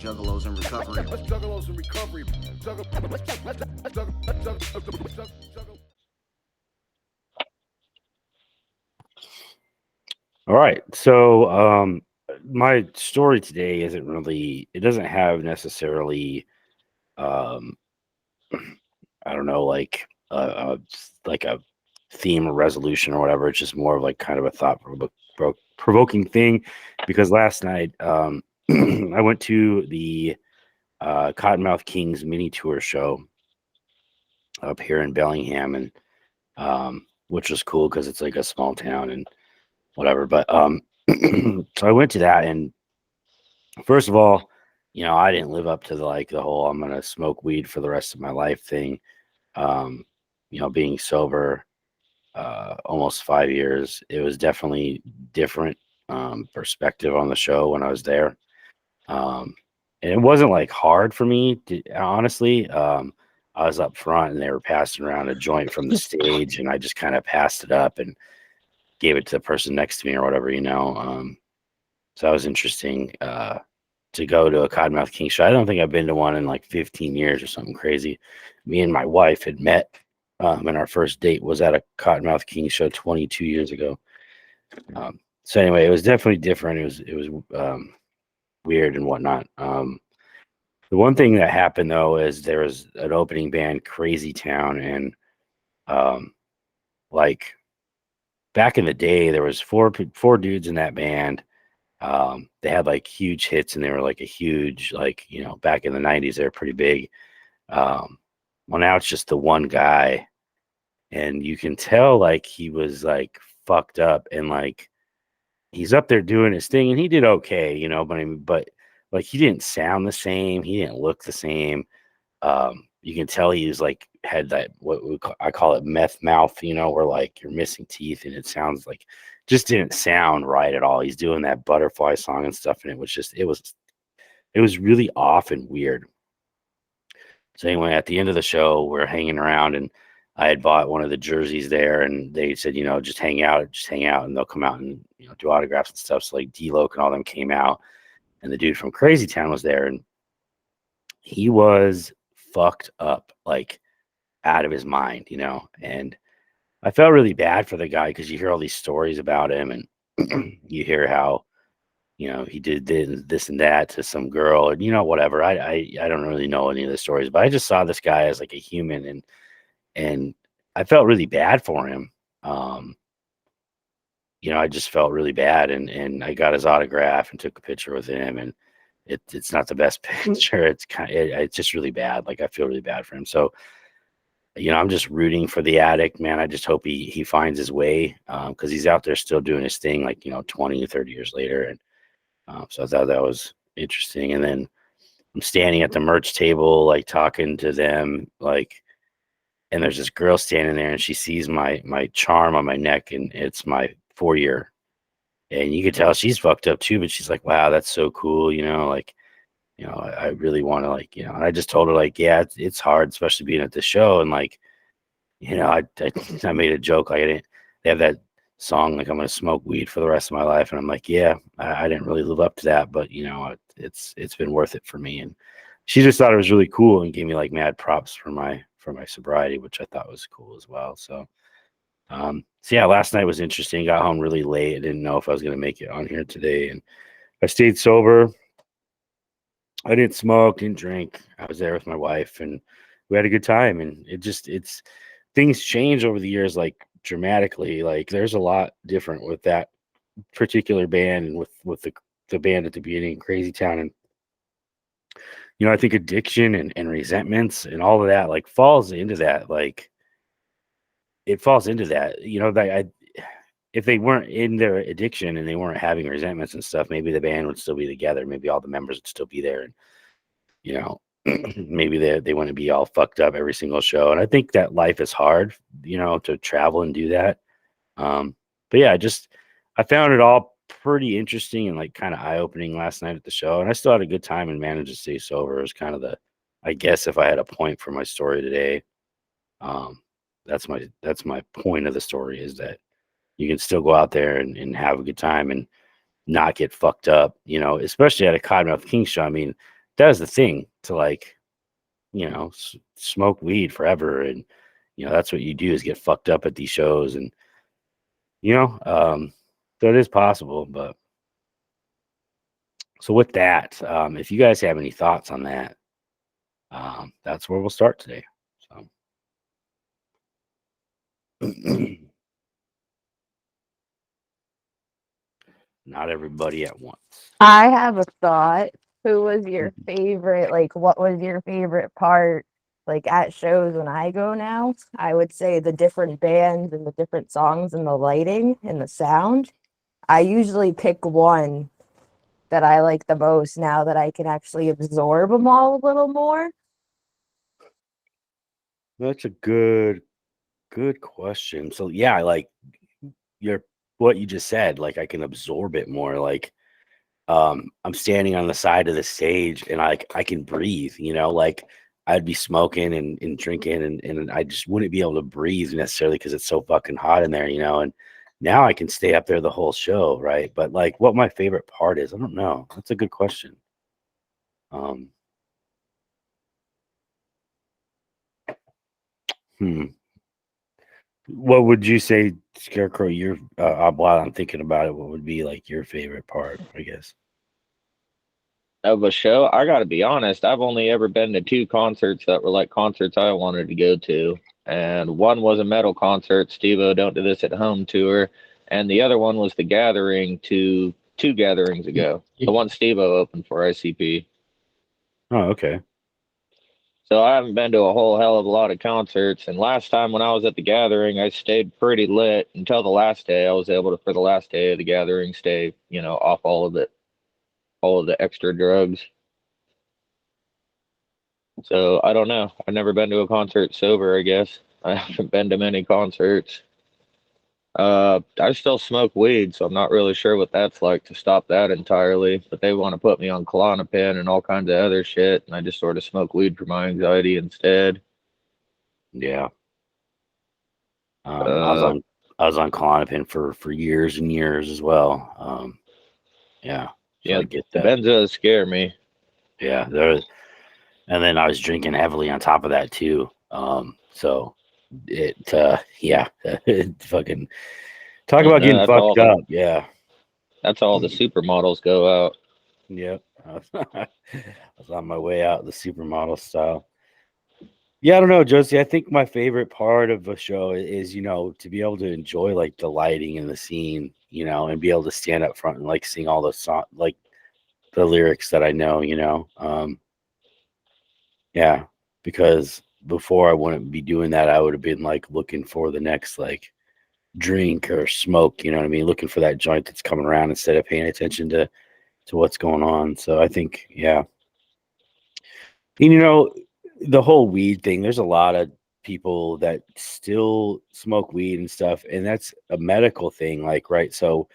Juggalos in recovery. Juggalos in recovery. Juggalos in recovery. All right. So, my story today isn't really, it doesn't have necessarily, um, I don't know, like a theme or resolution or whatever. It's just more of like kind of a provoking thing because last night, I went to the Cottonmouth Kings mini tour show up here in Bellingham and, which was cool because it's like a small town and whatever. But, so I went to that and first of all, I didn't live up to the whole I'm gonna smoke weed for the rest of my life thing. Um, being sober almost 5 years, it was definitely different perspective on the show when I was there. And it wasn't like hard for me to, honestly. I was up front and they were passing around a joint from the stage, and I just kind of passed it up and gave it to the person next to me or whatever. So that was interesting. To go to a Cottonmouth King show. I don't think I've been to one in like 15 years or something crazy. Me and my wife had met, and our first date was at a Cottonmouth King show 22 years ago. So anyway, it was definitely different. It was weird and whatnot. The one thing that happened though is there was an opening band, Crazy Town, and um, like back in the day, there was four dudes in that band. They had like huge hits and they were like a huge, like, back in the 90s, they were pretty big. Well, now it's just the one guy, and you can tell like he was like fucked up and like he's up there doing his thing and he did okay, but but like he didn't sound the same, he didn't look the same. You can tell he was like had that I call it meth mouth, where like you're missing teeth and it sounds like just didn't sound right at all. He's doing that butterfly song and stuff, and it was really off and weird. So anyway, at the end of the show, we're hanging around, and I had bought one of the jerseys there, and they said, just hang out, and they'll come out and do autographs and stuff. So like D-Loc and all them came out, and the dude from Crazy Town was there, and he was fucked up, like out of his mind, and I felt really bad for the guy because you hear all these stories about him, and you hear how he did this and that to some girl, and whatever. I don't really know any of the stories, but I just saw this guy as like a human, and I felt really bad for him. Um, I just felt really bad, and I got his autograph and took a picture with him, and it's not the best picture. It's just really bad. Like I feel really bad for him. So I'm just rooting for the addict, man. I just hope he finds his way because he's out there still doing his thing, like 20 or 30 years later, and so I thought that was interesting. And then I'm standing at the merch table, like talking to them, like, and there's this girl standing there, and she sees my charm on my neck, and it's my 4-year. And you could tell she's fucked up too, but she's like, "Wow, that's so cool," like, I really want to, like, and I just told her, like, yeah, it's hard, especially being at the show, and like, I made a joke, like, I didn't. They have that song, like, I'm gonna smoke weed for the rest of my life, and I'm like, yeah, I didn't really live up to that, but it's been worth it for me. And she just thought it was really cool and gave me like mad props for my sobriety, which I thought was cool as well. So yeah, last night was interesting. Got home really late. I didn't know if I was gonna make it on here today, and I stayed sober. I didn't smoke, didn't drink. I was there with my wife, and we had a good time. And it's things change over the years, like dramatically. Like there's a lot different with that particular band and with the band at the beginning, Crazy Town. And I think addiction and resentments and all of that like falls into that. Like it falls into that. That if they weren't in their addiction and they weren't having resentments and stuff, maybe the band would still be together. Maybe all the members would still be there, and you know, maybe they want to be all fucked up every single show. And I think that life is hard, to travel and do that. But yeah, I found it all pretty interesting and like kind of eye opening last night at the show. And I still had a good time and managed to stay sober. It was kind of I guess if I had a point for my story today. Um, That's my point of the story, is that you can still go out there and have a good time and not get fucked up, especially at a Cottonmouth King show. I mean, that is the thing, to like, smoke weed forever. And, that's what you do, is get fucked up at these shows. And, so it is possible. But so with that, if you guys have any thoughts on that, that's where we'll start today. So not everybody at once. I have a thought. Who was your favorite? Like, what was your favorite part? Like at shows when I go now, I would say the different bands and the different songs and the lighting and the sound. I usually pick one that I like the most now that I can actually absorb them all a little more. That's a good question. So yeah, like your what you just said, like I can absorb it more. Like I'm standing on the side of the stage and I can breathe, like I'd be smoking and drinking and I just wouldn't be able to breathe necessarily because it's so fucking hot in there, and now I can stay up there the whole show, right? But like what my favorite part is, I don't know. That's a good question. Hmm. What would you say, Scarecrow? Your while I'm thinking about it, what would be like your favorite part? I guess. Of a show, I got to be honest, I've only ever been to two concerts that were like concerts I wanted to go to. And one was a metal concert, Steve-O Don't Do This at Home tour. And the other one was the Gathering two gatherings ago. The one Steve-O opened for ICP. Oh, okay. So I haven't been to a whole hell of a lot of concerts. And last time when I was at the Gathering, I stayed pretty lit until the last day. I was able to, for the last day of the Gathering, stay, off all of the extra drugs. So I don't know. I've never been to a concert sober, I guess. I haven't been to many concerts. I still smoke weed, so I'm not really sure what that's like to stop that entirely. But they want to put me on Klonopin and all kinds of other shit, and I just sort of smoke weed for my anxiety instead. Yeah. Uh, I was on Klonopin for years and years as well. Yeah. So yeah, I get the that. benzos scare me. Yeah. And then I was drinking heavily on top of that too. So it yeah, it fucking talk about No, getting fucked up. Yeah. that's all the supermodels go out. Yep. I was on my way out the supermodel style. Yeah, I don't know, Josie. I think my favorite part of a show is, to be able to enjoy like the lighting and the scene, and be able to stand up front and like sing all the song, like the lyrics that I know, yeah, because before I wouldn't be doing that. I would have been like looking for the next like drink or smoke, you know what I mean? Looking for that joint that's coming around instead of paying attention to what's going on. So I think, yeah. And, the whole weed thing, there's a lot of people that still smoke weed and stuff, and that's a medical thing, like, right? So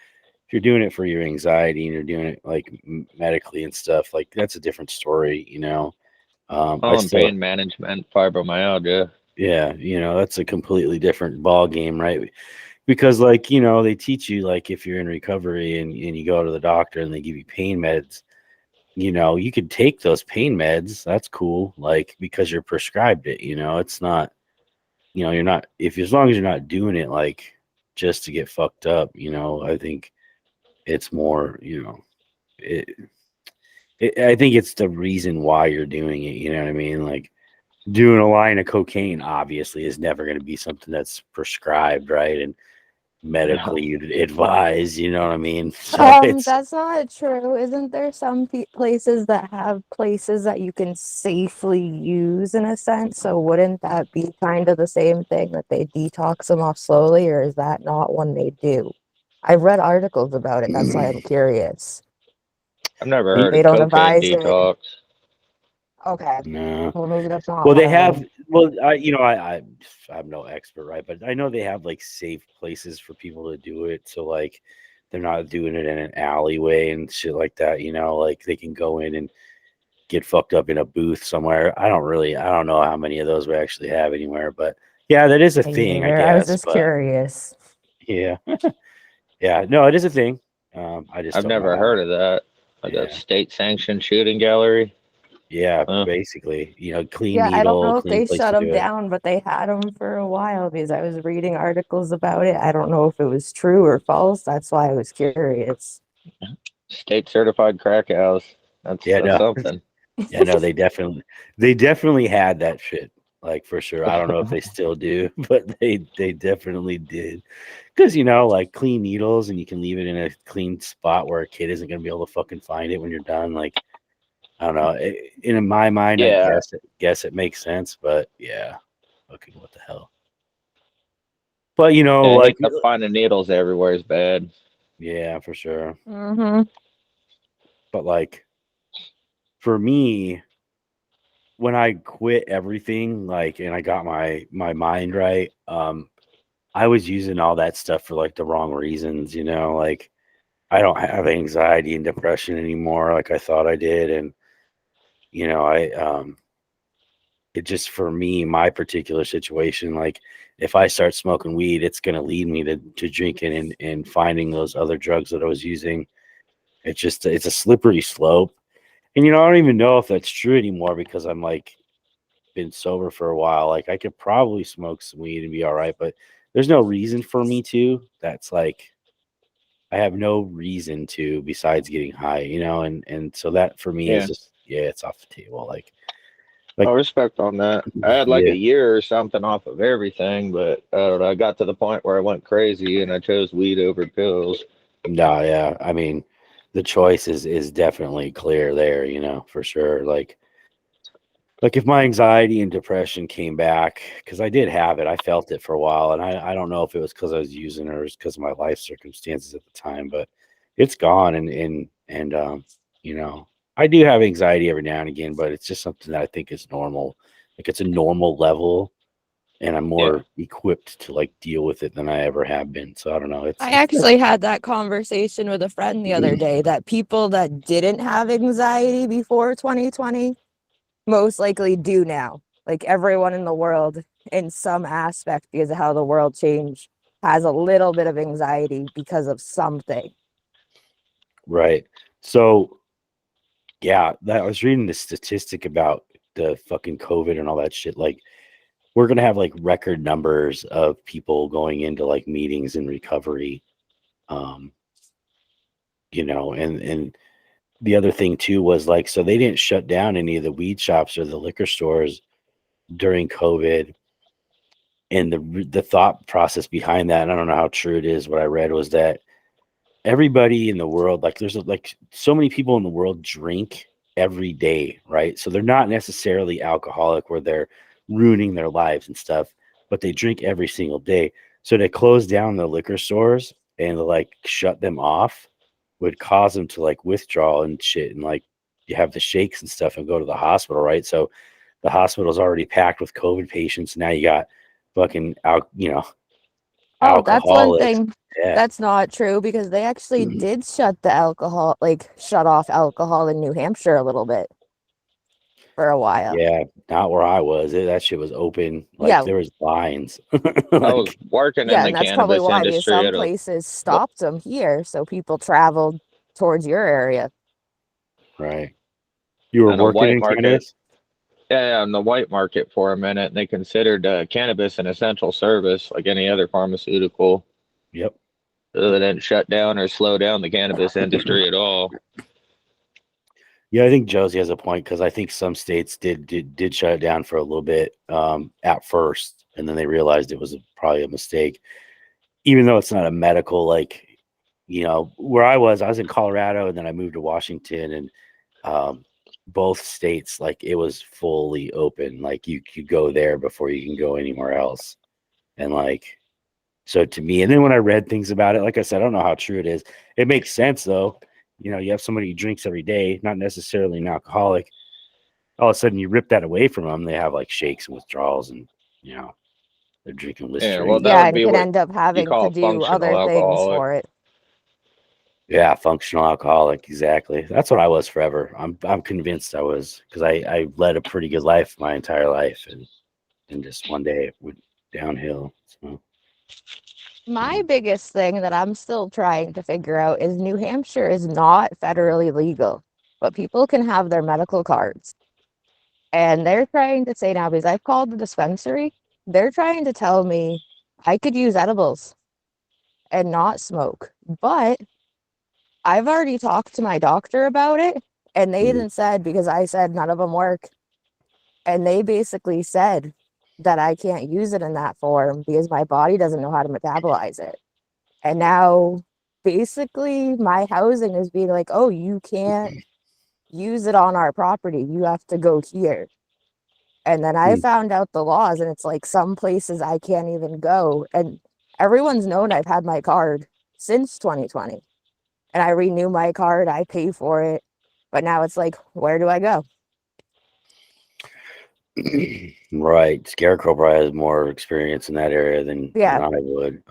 if you're doing it for your anxiety and you're doing it like medically and stuff, like that's a different story, I On still, pain management, fibromyalgia. yeah, that's a completely different ball game, right? Because like, they teach you like if you're in recovery and you go to the doctor and they give you pain meds, you could take those pain meds. That's cool. Like, because you're prescribed it, it's not, you're not, if as long as you're not doing it like just to get fucked up, I think it's more, it, I think it's the reason why you're doing it. You know what I mean? Like doing a line of cocaine obviously is never going to be something that's prescribed, right? And No. medically advised, you know what I mean? So it's, That's not true. Isn't there some places that have places that you can safely use in a sense? So wouldn't that be kind of the same thing that they detox them off slowly, or is that not one they do? I've read articles about it. That's why I'm curious. I've never y- heard They of don't cocaine advise it. detox. Okay. no. Well, maybe that's not Well, what they I heard. have. Well, I'm no expert, right? But I know they have like safe places for people to do it. So like, they're not doing it in an alleyway and shit like that. Like they can go in and get fucked up in a booth somewhere. I don't know how many of those we actually have anywhere, but Yeah, that is a Me thing, I neither. I was guess. just But curious. yeah, yeah, no, it is a thing. I just I've don't know never how. heard of that. Like a Yeah, state sanctioned shooting gallery. yeah, Huh. basically, clean Yeah, I don't needle, know if clean they place shut to them do it. down, but they had them for a while because I was reading articles about it. I don't know if it was true or false. That's why I was curious. State certified crack house. That's Yeah, no, something. yeah, no, they definitely had that shit, like for sure. I don't know if they still do, but they definitely did. Because like clean needles, and you can leave it in a clean spot where a kid isn't gonna be able to fucking find it when you're done. Like I don't know. In my mind, I Yeah. guess it makes sense, but yeah, fucking what the hell. But Yeah, I like hate that finding needles everywhere is bad. yeah, for sure. Mm-hmm. But like for me, when I quit everything, like, and I got my mind right, I was using all that stuff for like the wrong reasons. Like I don't have anxiety and depression anymore, like I thought I did, and I it just for me, my particular situation, like if I start smoking weed, it's gonna lead me to drinking and finding those other drugs that I was using. It's a slippery slope. And I don't even know if that's true anymore because I'm like been sober for a while. Like I could probably smoke some weed and be all right, but there's no reason for me to. That's like I have no reason to besides getting high, and so that for me is Yeah. just it's off the table. I Like respect on that. I had like yeah. a year or something off of everything, but I don't know. I got to the point where I went crazy and I chose weed over pills. No, yeah. I mean, the choice is definitely clear there, for sure. Like if my anxiety and depression came back, because I did have it, I felt it for a while, and I don't know if it was because I was using it or because of my life circumstances at the time, but it's gone, and I do have anxiety every now and again, but it's just something that I think is normal. Like it's a normal level, and I'm Yeah. more equipped to like deal with it than I ever have been. So I don't know. I It's actually had that conversation with a friend the other day that people that didn't have anxiety before 2020 most likely do now. Like everyone in the world, in some aspect, because of how the world changed, has a little bit of anxiety because of something. right. So yeah, that I was reading the statistic about the fucking COVID and all that shit. Like, we're gonna have like record numbers of people going into like meetings in recovery. Um, and the other thing too was like, so they didn't shut down any of the weed shops or the liquor stores during COVID. And the thought process behind that, and I don't know how true it is, what I read was that everybody in the world, like there's like so many people in the world drink every day, right? So they're not necessarily alcoholic where they're ruining their lives and stuff, but they drink every single day. So to close down the liquor stores and to like shut them off would cause them to like withdraw and shit, and like you have the shakes and stuff and go to the hospital, right? So the hospital's already packed with COVID patients. Now you got fucking Oh, that's one alcoholics. thing Yeah. that's not true because they actually did shut the alcohol, like shut off alcohol in New Hampshire a little bit for a while. Yeah, not where I was. That shit was open. Like Yeah, there was lines. I was Like working in yeah, the and that's probably cannabis why because industry some at a places stopped them here, so people traveled towards your area. right. You were in a working white in market. cannabis? Yeah, in the white market for a minute, and they considered cannabis an essential service like any other pharmaceutical. Yep. So they didn't shut down or slow down the cannabis industry at all. Yeah, I think Josie has a point because I think some states did shut it down for a little bit at first, and then they realized it was probably a mistake. Even though it's not a medical, like where I was in Colorado, and then I moved to Washington, and both states, like it was fully open. Like you could go there before you can go anywhere else. And like, so to me, and then when I read things about it, like I said, I don't know how true it is. It makes sense though. You have somebody who drinks every day, not necessarily an alcoholic. All of a sudden you rip that away from them. They have like shakes and withdrawals, and they're drinking Yeah, well, Listerine. that Yeah, would and be could what end up you having call to a do functional other things alcoholic. for it. Yeah, functional alcoholic, exactly. That's what I was forever. I'm convinced I was, because I led a pretty good life my entire life, and just one day downhill. So My biggest thing that I'm still trying to figure out is New Hampshire is not federally legal, but people can have their medical cards. And they're trying to say now, because I've called the dispensary, they're trying to tell me I could use edibles and not smoke. But I've already talked to my doctor about it, and they even said, because I said none of them work, and they basically said that I can't use it in that form because my body doesn't know how to metabolize it. And now basically my housing is being like, oh, you can't use it on our property. You have to go here. And then I Hmm. found out the laws, and it's like some places I can't even go. And everyone's known I've had my card since 2020. And I renew my card, I pay for it. But now it's like, where do I go? right, Scarecrow probably has more experience in that area than Yeah, I would.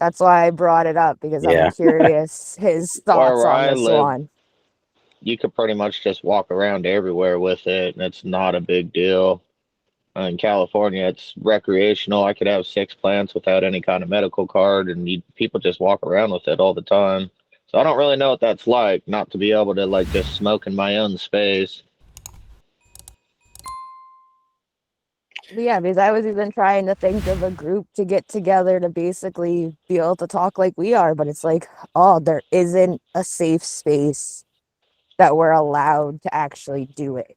that's why I brought it up, because I'm Yeah. curious his thoughts Where on I this live, one. you could pretty much just walk around everywhere with it, and it's not a big deal. In California, it's recreational. I could have 6 plants without any kind of medical card, and people just walk around with it all the time. So I don't really know what that's like, not to be able to like just smoke in my own space. But yeah, because I was even trying to think of a group to get together to basically be able to talk like we are, but it's like, oh, there isn't a safe space that we're allowed to actually do it.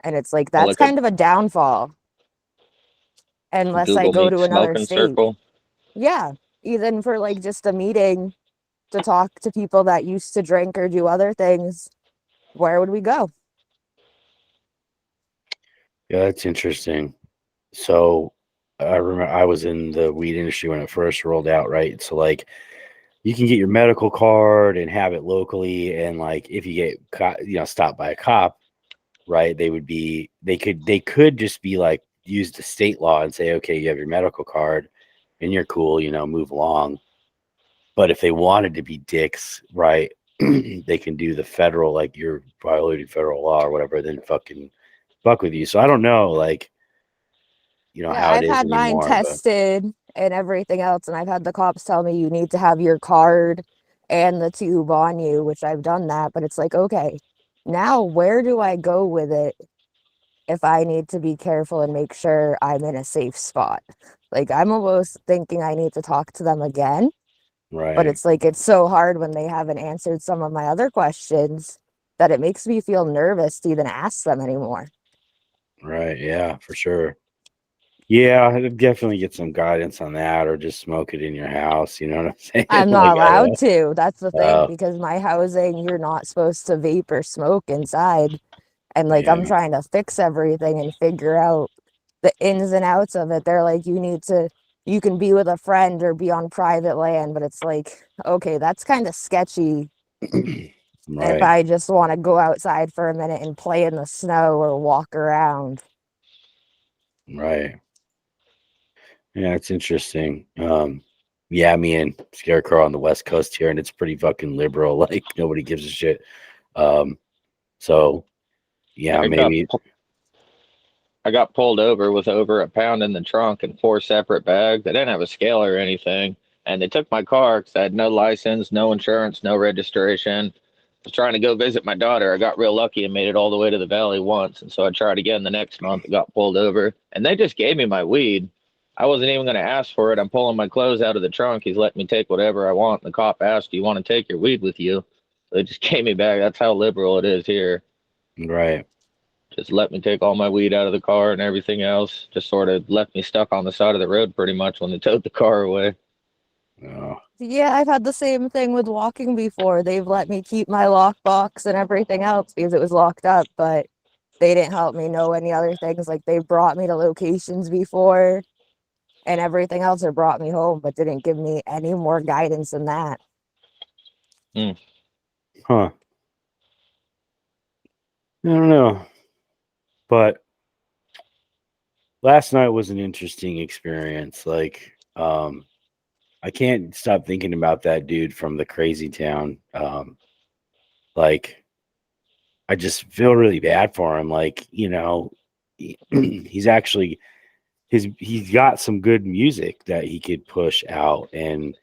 And it's like, Well, that's look at kind of a downfall unless I Google go Meet to another smoking state. circle. Yeah, even for like just a meeting to talk to people that used to drink or do other things, where would we go? Yeah, that's interesting. So I remember I was in the weed industry when it first rolled out, right? So like you can get your medical card and have it locally, and like if you get stopped by a cop, right? They could just be like use the state law and say, okay, you have your medical card and you're cool, move along. But if they wanted to be dicks, right, they can do the federal, like you're violating federal law or whatever, then fucking fuck with you. So I don't know, like, Yeah, how it I've is had mine anymore, but tested and everything else, and I've had the cops tell me you need to have your card and the tube on you, which I've done that, but it's like, okay, now where do I go with it if I need to be careful and make sure I'm in a safe spot? Like, I'm almost thinking I need to talk to them again, but right, it's like, it's so hard when they haven't answered some of my other questions that it makes me feel nervous to even ask them anymore. right, yeah, for sure. Yeah, I'd definitely get some guidance on that, or just smoke it in your house. You know what I'm saying? I'm Like, not I don't allowed to. That's the know. thing, because my housing, you're not supposed to vape or smoke inside. And like, Yeah, I'm trying to fix everything and figure out the ins and outs of it. They're like, you can be with a friend or be on private land, but it's like, okay, that's kind of sketchy if right, I just want to go outside for a minute and play in the snow or walk around. right. Yeah, it's interesting. Yeah, me and Scarecrow on the West Coast here, and it's pretty fucking liberal. Like nobody gives a shit. Um, so yeah, I got maybe. I got pulled over with over a pound in the trunk and 4 separate bags. I didn't have a scale or anything, and they took my car because I had no license, no insurance, no registration. I was trying to go visit my daughter. I got real lucky and made it all the way to the valley once, and so I tried again the next month and got pulled over. And they just gave me my weed. I wasn't even going to ask for it. I'm pulling my clothes out of the trunk. He's letting me take whatever I want. And the cop asked, "Do you want to take your weed with you?" So they just gave me back. That's how liberal it is here. Right. Just let me take all my weed out of the car and everything else. Just sort of left me stuck on the side of the road pretty much when they towed the car away. Oh, Yeah, I've had the same thing with walking before. They've let me keep my lockbox and everything else because it was locked up, but they didn't help me know any other things. Like, they brought me to locations before and everything else, or brought me home, but didn't give me any more guidance than that. huh. I don't know, but last night was an interesting experience. Like, I can't stop thinking about that dude from the crazy town. Like, I just feel really bad for him. Like, he's actually he's got some good music that he could push out, and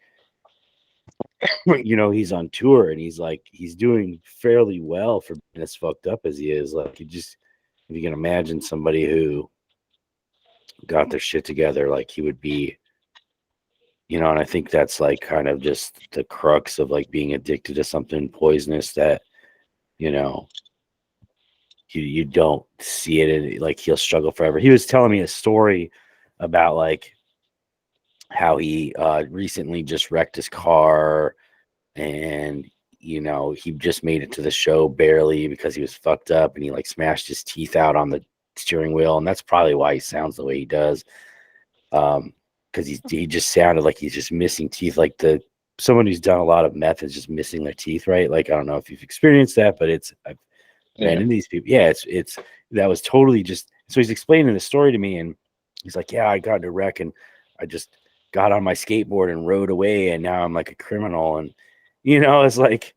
he's on tour and he's doing fairly well for being as fucked up as he is. Like, if you can imagine somebody who got their shit together, like he would be, and I think that's like kind of just the crux of like being addicted to something poisonous that, you know, you don't see it, and like he'll struggle forever. He was telling me a story about like how he recently just wrecked his car, and he just made it to the show barely because he was fucked up, and he like smashed his teeth out on the steering wheel, and that's probably why he sounds the way he does. Because he just sounded like he's just missing teeth, like someone who's done a lot of meth is just missing their teeth, right? Like, I don't know if you've experienced that, but I've ran into these people. Yeah, it's that was totally just. So he's explaining the story to me, and he's like, "Yeah, I got in a wreck, and I just got on my skateboard and rode away, and now I'm like a criminal." And it's like,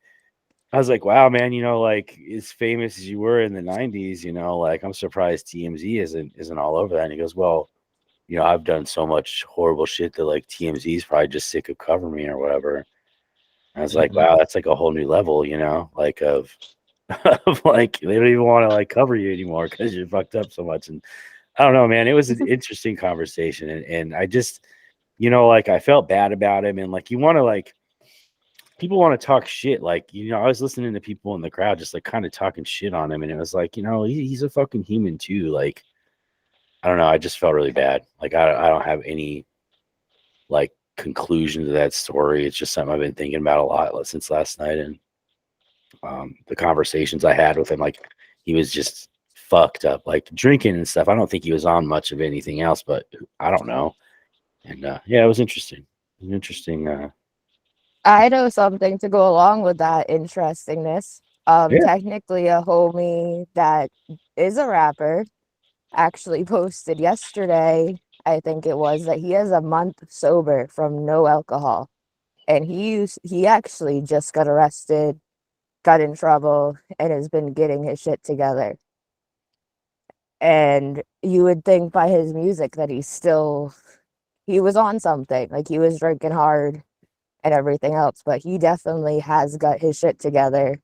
I was like, "Wow, man, like as famous as you were in the '90s, like I'm surprised TMZ isn't all over that." And he goes, "Well, I've done so much horrible shit that like TMZ is probably just sick of covering me or whatever." And I was like, "Wow, that's like a whole new level, like of like they don't even want to like cover you anymore because you're fucked up so much." And I don't know, man, it was an interesting conversation, and I just, like I felt bad about him, and like you want to like people want to talk shit, like I was listening to people in the crowd just like kind of talking shit on him, and it was like he's a fucking human too, like. I don't know. I just felt really bad. Like I don't have any like conclusion to that story. It's just something I've been thinking about a lot since last night, and the conversations I had with him. Like he was just fucked up, like drinking and stuff. I don't think he was on much of anything else, but I don't know. And yeah, it was interesting. Interesting. I know something to go along with that interestingness. Yeah. Technically, a homie that is a rapper actually posted yesterday, I think it was, that he has a month sober from no alcohol, and he actually just got arrested, got in trouble, and has been getting his shit together. And you would think by his music that he was on something, like he was drinking hard and everything else, but he definitely has got his shit together,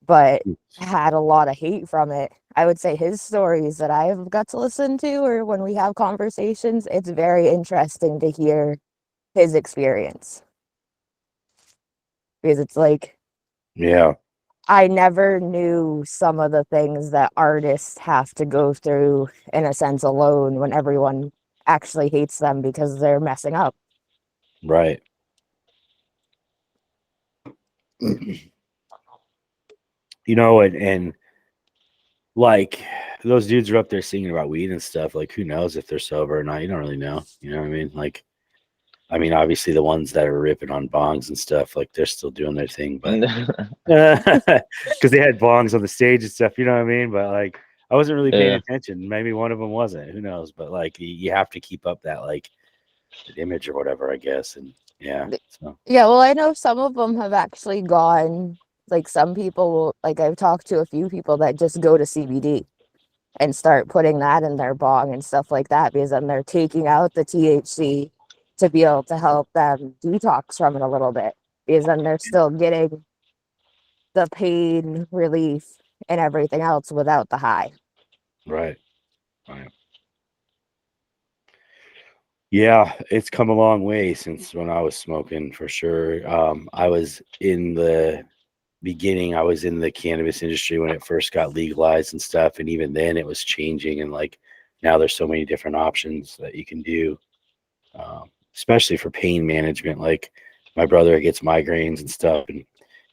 but had a lot of hate from it. I would say his stories that I've got to listen to, or when we have conversations, it's very interesting to hear his experience. Because it's like, Yeah. I never knew some of the things that artists have to go through in a sense alone when everyone actually hates them because they're messing up. Right. And like those dudes are up there singing about weed and stuff. Like, who knows if they're sober or not? You don't really know. You know what I mean? Like, obviously the ones that are ripping on bongs and stuff, like they're still doing their thing, but because they had bongs on the stage and stuff, you know what I mean? But like, I wasn't really paying attention. Maybe one of them wasn't. Who knows? But like, you have to keep up that like that image or whatever, I guess. And yeah. So. Yeah, well, I know some of them have actually gone. Like some people will, like I've talked to a few people that just go to CBD and start putting that in their bong and stuff like that, because then they're taking out the THC to be able to help them detox from it a little bit, because then they're still getting the pain relief and everything else without the high. Right. Yeah, it's come a long way since when I was smoking, for sure. I was in the beginning, I was in the cannabis industry when it first got legalized and stuff, and even then it was changing, and like now there's so many different options that you can do, especially for pain management. Like my brother gets migraines and stuff, and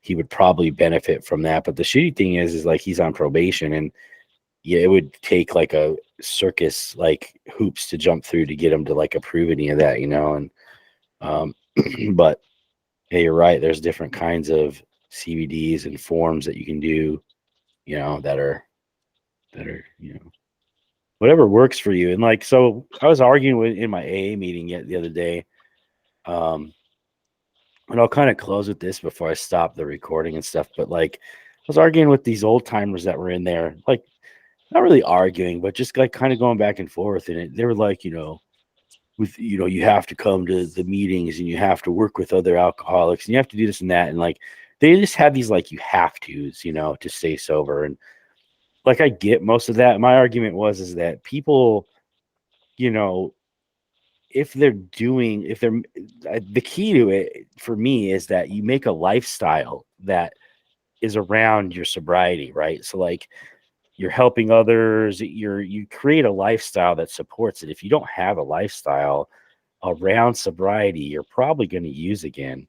he would probably benefit from that. But the shitty thing is like he's on probation, and yeah, it would take like a circus like hoops to jump through to get him to like approve any of that, and but yeah, you're right, there's different kinds of CBDs and forms that you can do, that are whatever works for you. And like, so I was arguing in my AA meeting yet the other day, and I'll kind of close with this before I stop the recording and stuff, but like I was arguing with these old timers that were in there. Like not really arguing, but just like kind of going back and forth. And they were like, with you have to come to the meetings and you have to work with other alcoholics and you have to do this and that. And like they just had these like you have to's, to stay sober. And like I get most of that. My argument is that people, you know, if they're the key to it for me is that you make a lifestyle that is around your sobriety, right? So like you're helping others, you create a lifestyle that supports it. If you don't have a lifestyle around sobriety, you're probably going to use again.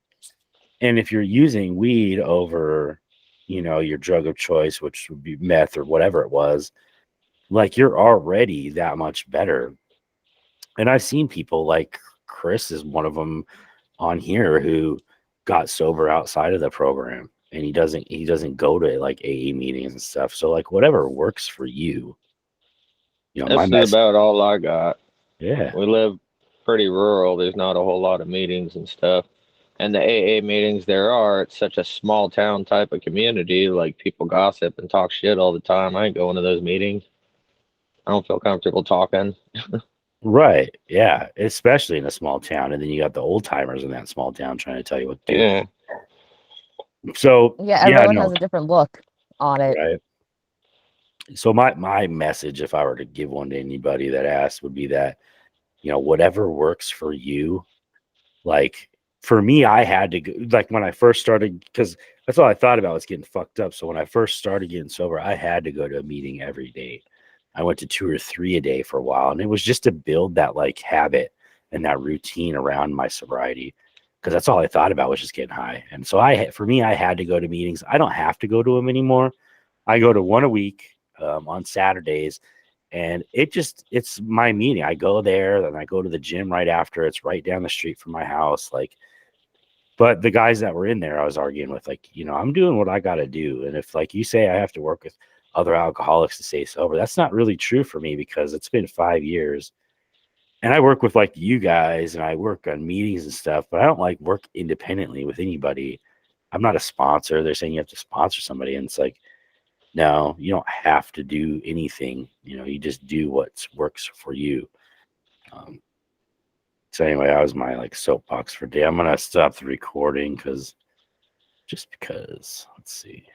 And if you're using weed over, your drug of choice, which would be meth or whatever it was, like you're already that much better. And I've seen people like Chris is one of them on here who got sober outside of the program, and he doesn't go to like AA meetings and stuff. So like whatever works for you, my That's mess. about all I got. Yeah. We live pretty rural. There's not a whole lot of meetings and stuff. And the AA meetings there are, it's such a small town type of community. Like people gossip and talk shit all the time. I ain't going to those meetings. I don't feel comfortable talking. Right. Yeah. Especially in a small town. And then you got the old timers in that small town trying to tell you what to do. Yeah. So Yeah, yeah, everyone no, has a different look on it. right. So my message, if I were to give one to anybody that asked, would be that, whatever works for you. Like for me, I had to go, like when I first started, because that's all I thought about was getting fucked up. So when I first started getting sober, I had to go to a meeting every day. I went to 2 or 3 a day for a while, and it was just to build that like habit and that routine around my sobriety, because that's all I thought about was just getting high. And so for me, I had to go to meetings. I don't have to go to them anymore. I go to one a week on Saturdays, and it's my meeting. I go there, then I go to the gym right after. It's right down the street from my house. Like, but the guys that were in there, I was arguing with, like, I'm doing what I got to do. And if, like you say, I have to work with other alcoholics to stay sober, that's not really true for me because it's been 5 years. And I work with like you guys and I work on meetings and stuff, but I don't like work independently with anybody. I'm not a sponsor. They're saying you have to sponsor somebody. And it's like, no, you don't have to do anything. You just do what works for you. So anyway, that was my like soapbox for today. I'm gonna stop the recording because let's see.